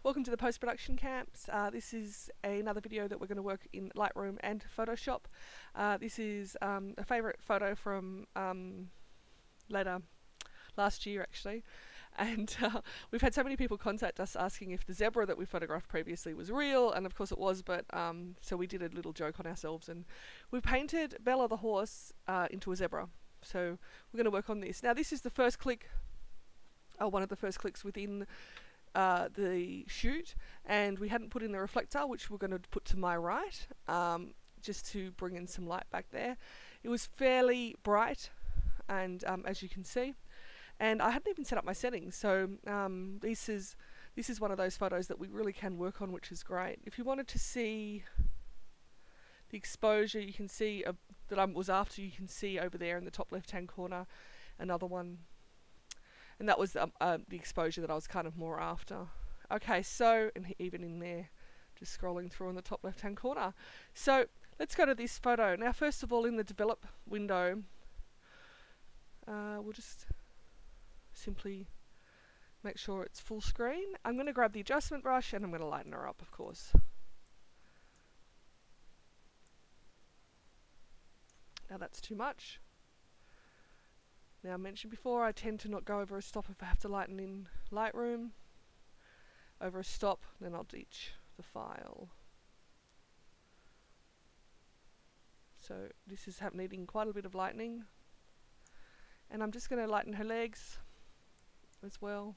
Welcome to the post-production camps. This is another video that we're going to work in Lightroom and Photoshop. This is a favourite photo from later last year actually, and we've had so many people contact us asking if the zebra that we photographed previously was real, and of course it was, but so we did a little joke on ourselves and we painted Bella the horse into a zebra. So we're going to work on this. Now this is the first click, one of the first clicks within the shoot, and we hadn't put in the reflector, which we're going to put to my right, just to bring in some light back there. It was fairly bright, and as you can see, and I hadn't even set up my settings, so this is one of those photos that we really can work on, which is great. If you wanted to see the exposure, you can see that I was after, you can see over there in the top left hand corner another one. And that was the exposure that I was kind of more after. Okay, so, and even in there, just scrolling through in the top left hand corner. So, let's go to this photo. Now, first of all, in the develop window, we'll just simply make sure it's full screen. I'm going to grab the adjustment brush and I'm going to lighten her up, of course. Now that's too much. Now, I mentioned before, I tend to not go over a stop if I have to lighten in Lightroom. Over a stop, then I'll ditch the file. So this is needing quite a bit of lightening. And I'm just going to lighten her legs as well.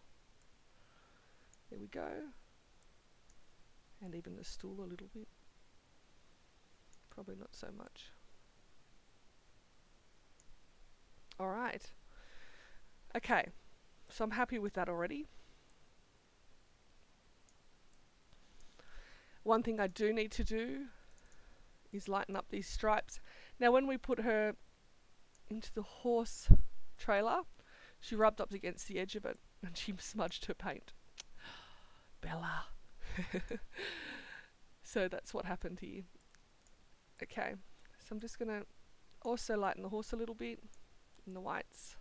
There we go. And even the stool a little bit. Probably not so much. Alright, okay, so I'm happy with that already. One thing I do need to do is lighten up these stripes. Now when we put her into the horse trailer, she rubbed up against the edge of it and she smudged her paint. Bella. So that's what happened here. Okay, so I'm just going to also lighten the horse a little bit. In the whites,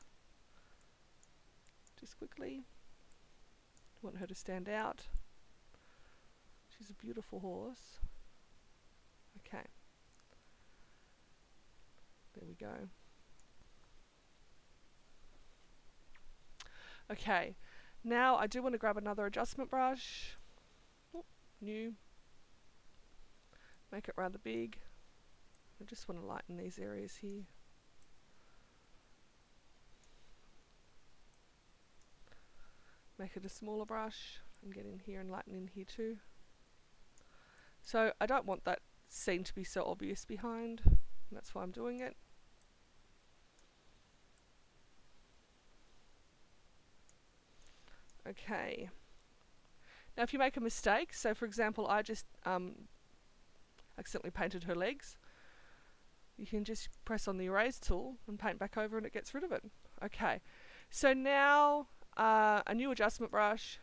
just quickly. Want her to stand out. She's a beautiful horse. Okay, there we go. Okay, now I do want to grab another adjustment brush. Oh, new. Make it rather big. I just want to lighten these areas here. Make it a smaller brush and get in here and lighten in here too. So I don't want that scene to be so obvious behind, and that's why I'm doing it. Okay. Now if you make a mistake, so for example I just accidentally painted her legs, you can just press on the erase tool and paint back over and it gets rid of it. Okay, so now a new adjustment brush,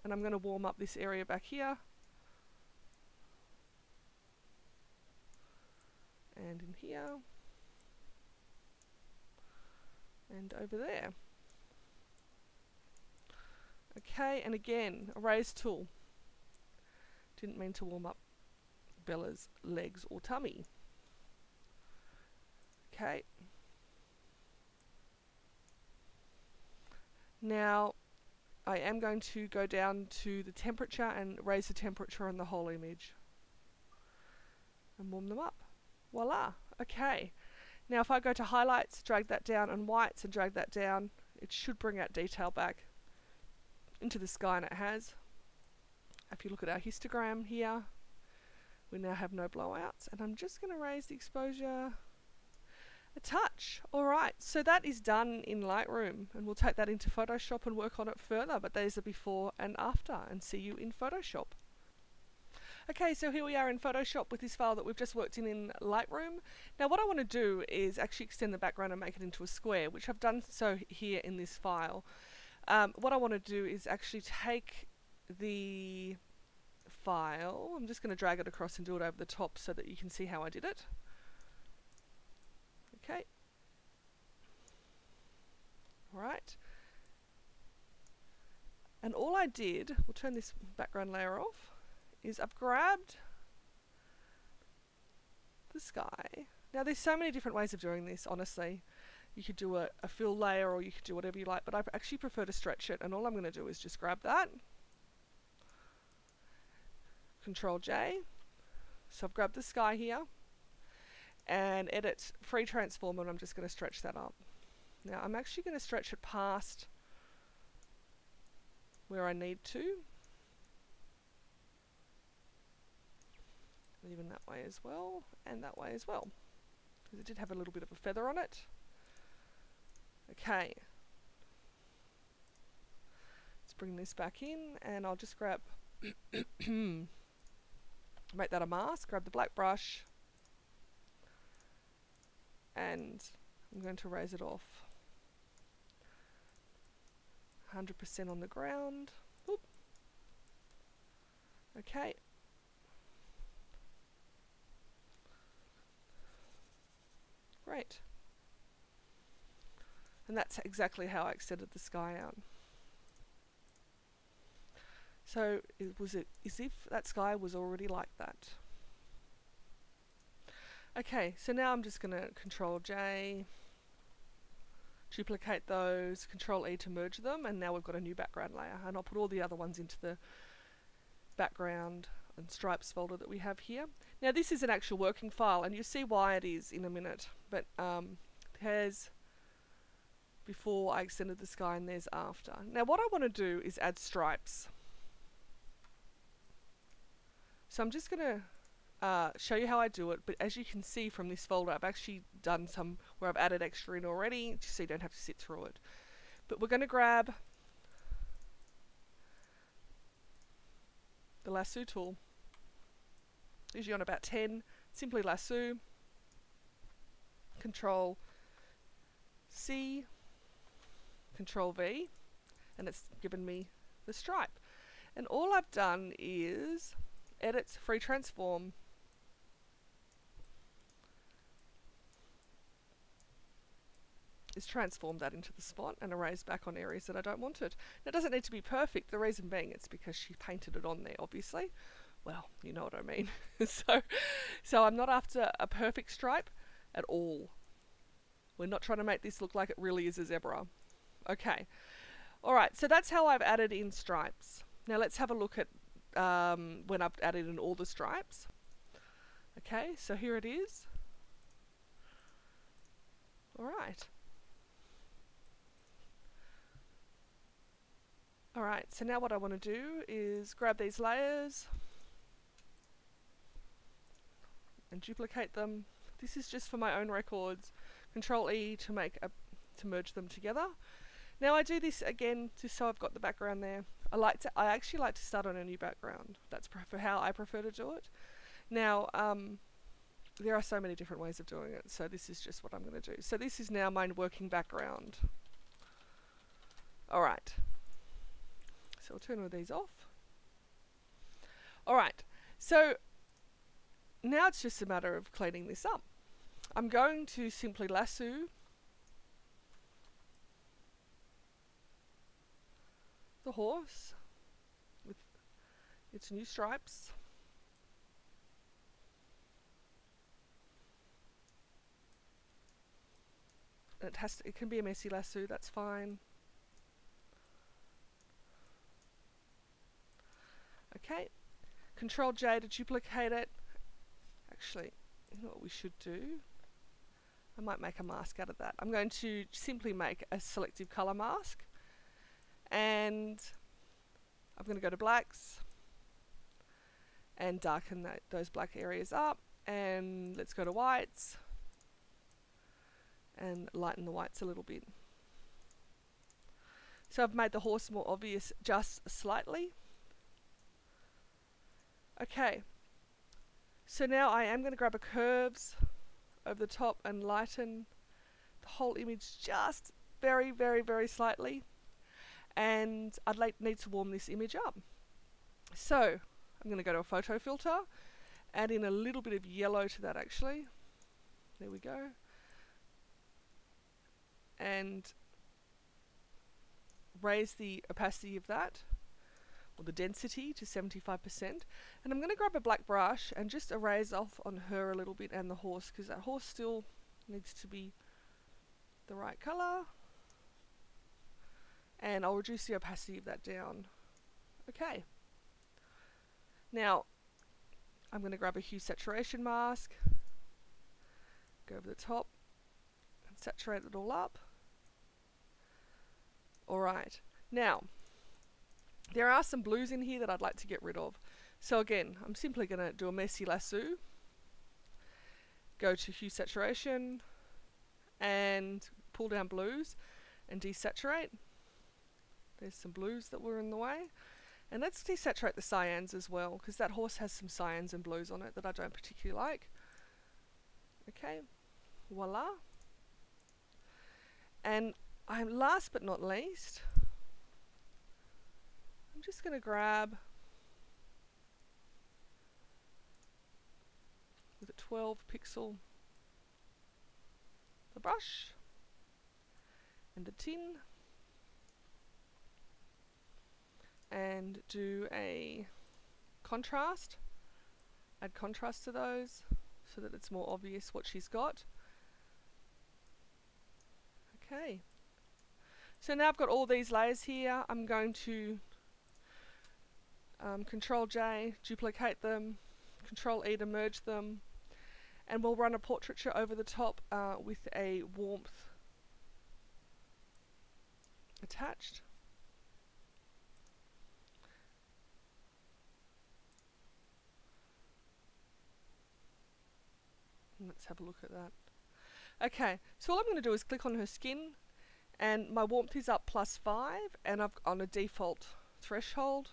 and I'm going to warm up this area back here and in here and over there. Okay, and again, erase tool. Didn't mean to warm up Bella's legs or tummy. Okay. Now, I am going to go down to the temperature and raise the temperature on the whole image. And warm them up. Voila! Okay. Now if I go to highlights, drag that down, and whites, and drag that down, it should bring out detail back into the sky, and it has. If you look at our histogram here, we now have no blowouts. And I'm just going to raise the exposure a touch. Alright, so that is done in Lightroom, and we'll take that into Photoshop and work on it further, but there's a before and after, and see you in Photoshop. Okay, so here we are in Photoshop with this file that we've just worked in Lightroom. Now what I want to do is actually extend the background and make it into a square, which I've done so here in this file. What I want to do is actually take the file, I'm just going to drag it across and do it over the top so that you can see how I did it. Okay. Alright. And all I did, we'll turn this background layer off, is I've grabbed the sky. Now there's so many different ways of doing this, honestly. You could do a fill layer, or you could do whatever you like, but I actually prefer to stretch it, and all I'm going to do is just grab that, Control J, so I've grabbed the sky here, and edit free transform, and I'm just going to stretch that up. Now I'm actually going to stretch it past where I need to, even that way as well, and that way as well, because it did have a little bit of a feather on it. Okay, let's bring this back in, and I'll just grab make that a mask, grab the black brush, and I'm going to raise it off 100% on the ground. Oop. Okay. Great. And that's exactly how I extended the sky out. So as if that sky was already like that. Okay, so now I'm just going to Control J, duplicate those, Control E to merge them, and now we've got a new background layer. And I'll put all the other ones into the background and stripes folder that we have here. Now this is an actual working file, and you'll see why it is in a minute, but there's before I extended the sky and there's after. Now what I want to do is add stripes. So I'm just going to show you how I do it, but as you can see from this folder, I've actually done some where I've added extra in already, just so you don't have to sit through it. But we're going to grab the lasso tool, usually on about 10, simply lasso, Control C, Control V, and it's given me the stripe. And all I've done is edit free transform, is transform that into the spot and erase back on areas that I don't want it. Now, it doesn't need to be perfect. The reason being it's because she painted it on there, obviously. Well, you know what I mean. so I'm not after a perfect stripe at all. We're not trying to make this look like it really is a zebra. Okay. Alright, so that's how I've added in stripes. Now let's have a look at when I've added in all the stripes. Okay, so here it is. Alright. Alright, so now what I want to do is grab these layers and duplicate them. This is just for my own records. Control E to merge them together. Now I do this again just so I've got the background there. I actually like to start on a new background. That's for how I prefer to do it. Now there are so many different ways of doing it, so this is just what I'm going to do. So this is now my working background. Alright. So I'll turn all these off. Alright, so now it's just a matter of cleaning this up. I'm going to simply lasso the horse with its new stripes. It can be a messy lasso, that's fine. Okay, Control J to duplicate it. Actually, you know what we should do? I might make a mask out of that. I'm going to simply make a selective color mask, and I'm going to go to blacks and darken those black areas up, and let's go to whites and lighten the whites a little bit. So I've made the horse more obvious just slightly. Okay, so now I am going to grab a curves over the top and lighten the whole image just very, very, very slightly. And I'd need to warm this image up. So I'm going to go to a photo filter, add in a little bit of yellow to that actually. There we go. And raise the opacity of that, or the density, to 75%. And I'm going to grab a black brush and just erase off on her a little bit and the horse, because that horse still needs to be the right colour. And I'll reduce the opacity of that down. Okay. Now, I'm going to grab a hue saturation mask, go over the top, and saturate it all up. Alright, now, there are some blues in here that I'd like to get rid of. So again, I'm simply going to do a messy lasso, go to hue saturation, and pull down blues, and desaturate. There's some blues that were in the way. And let's desaturate the cyans as well, because that horse has some cyans and blues on it that I don't particularly like. Okay, voila. And last but not least, I'm just going to grab with a 12 pixel the brush and the tin, and do a contrast, add contrast to those so that it's more obvious what she's got. Okay, so now I've got all these layers here. I'm going to Control J, duplicate them, Control E to merge them, and we'll run a portraiture over the top with a warmth attached. Let's have a look at that. Okay, so all I'm going to do is click on her skin, and my warmth is up +5, and I've on a default threshold.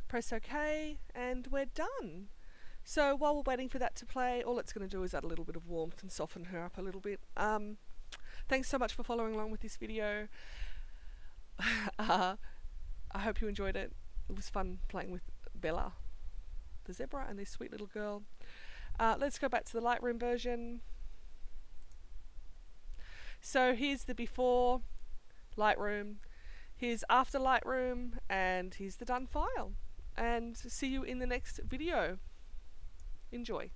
Press OK, and we're done. So while we're waiting for that to play, all it's going to do is add a little bit of warmth and soften her up a little bit. Thanks so much for following along with this video. I hope you enjoyed it. It was fun playing with Bella, the zebra, and this sweet little girl. Let's go back to the Lightroom version. So here's the before Lightroom, here's after Lightroom, and here's the done file. And see you in the next video. Enjoy.